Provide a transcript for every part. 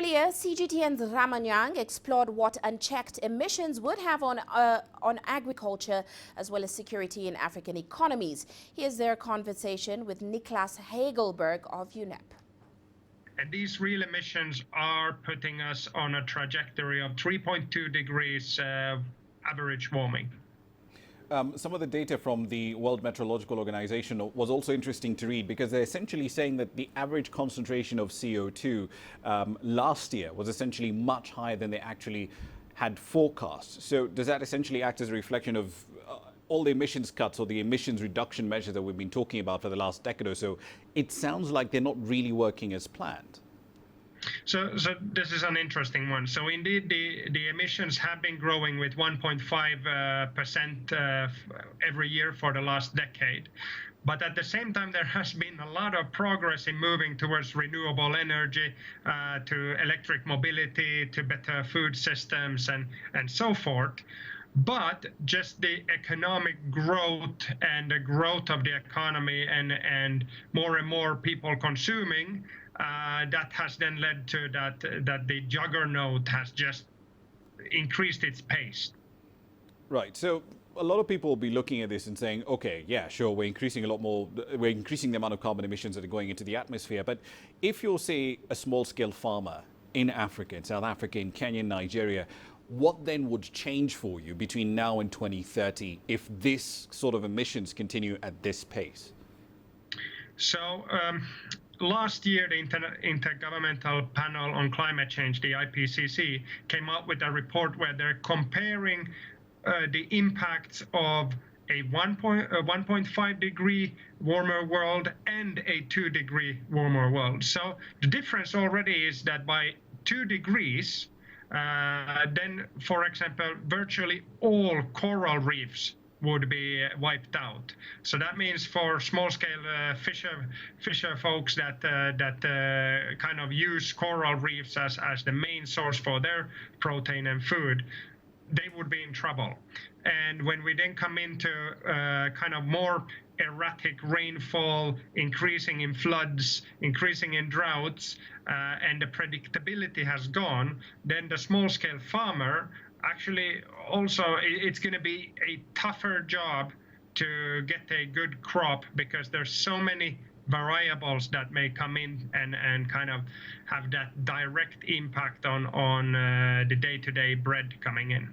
Earlier, CGTN's Ramah Nyang explored what unchecked emissions would have on agriculture as well as security in African economies. Here's their conversation with Niklas Hagelberg of UNEP. And these real emissions are putting us on a trajectory of 3.2 degrees average warming. Some of the data from the World Meteorological Organization was also interesting to read, because they're essentially saying that the average concentration of CO2 last year was essentially much higher than they actually had forecast. So does that essentially act as a reflection of all the emissions cuts or the emissions reduction measures that we've been talking about for the last decade or so? It sounds like they're not really working as planned. So this is an interesting one. So indeed, the emissions have been growing with 1.5% every year for the last decade. But at the same time, there has been a lot of progress in moving towards renewable energy, to electric mobility, to better food systems, and so forth. But just the economic growth and the growth of the economy and more people consuming, that has then led to that the juggernaut has just increased its pace. Right. So a lot of people will be looking at this and saying, okay, yeah, sure, we're increasing a lot more, we're increasing the amount of carbon emissions that are going into the atmosphere. But if you're, say, a small-scale farmer in Africa, in South Africa, in Kenya, Nigeria, what then would change for you between now and 2030 if this sort of emissions continue at this pace? So last year, the Intergovernmental Panel on Climate Change, the IPCC, came out with a report where they're comparing the impacts of a 1.5 degree warmer world and a 2 degree warmer world. So the difference already is that by 2 degrees, then, for example, virtually all coral reefs would be wiped out. So that means for small-scale fisher folks that kind of use coral reefs as the main source for their protein and food, they would be in trouble. And when we then come into kind of more erratic rainfall, increasing in floods, increasing in droughts, and the predictability has gone, then the small-scale farmer actually also, it's going to be a tougher job to get a good crop, because there's so many variables that may come in and kind of have that direct impact on the day-to-day bread coming in.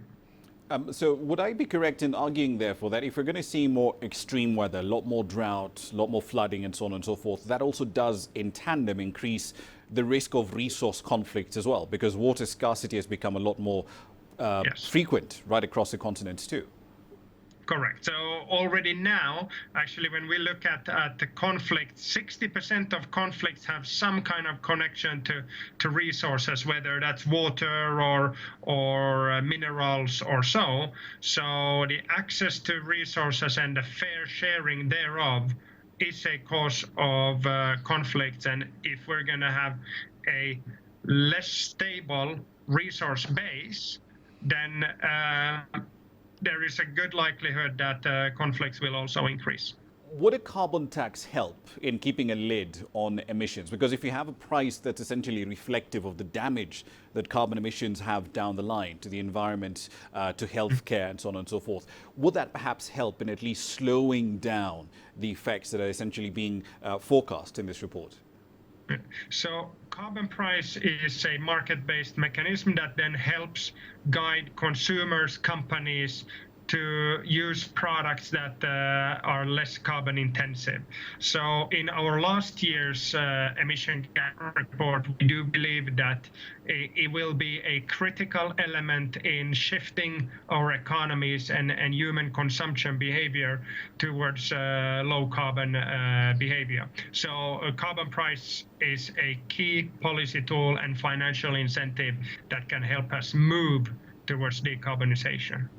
So would I be correct in arguing, therefore, that if we're going to see more extreme weather, a lot more drought, a lot more flooding and so on and so forth, that also does in tandem increase the risk of resource conflicts as well, because water scarcity has become a lot more frequent right across the continents too? Correct. So already now, actually, when we look at the conflict, 60% of conflicts have some kind of connection to resources, whether that's water or minerals or so. So the access to resources and the fair sharing thereof is a cause of conflicts. And if we're going to have a less stable resource base, then there is a good likelihood that conflicts will also increase. Would a carbon tax help in keeping a lid on emissions? Because if you have a price that's essentially reflective of the damage that carbon emissions have down the line to the environment, to healthcare and so on and so forth, would that perhaps help in at least slowing down the effects that are essentially being forecast in this report? So carbon price is a market-based mechanism that then helps guide consumers, companies, to use products that are less carbon intensive. So in our last year's emission gap report, we do believe that it will be a critical element in shifting our economies and human consumption behavior towards low carbon behavior. So a carbon price is a key policy tool and financial incentive that can help us move towards decarbonization.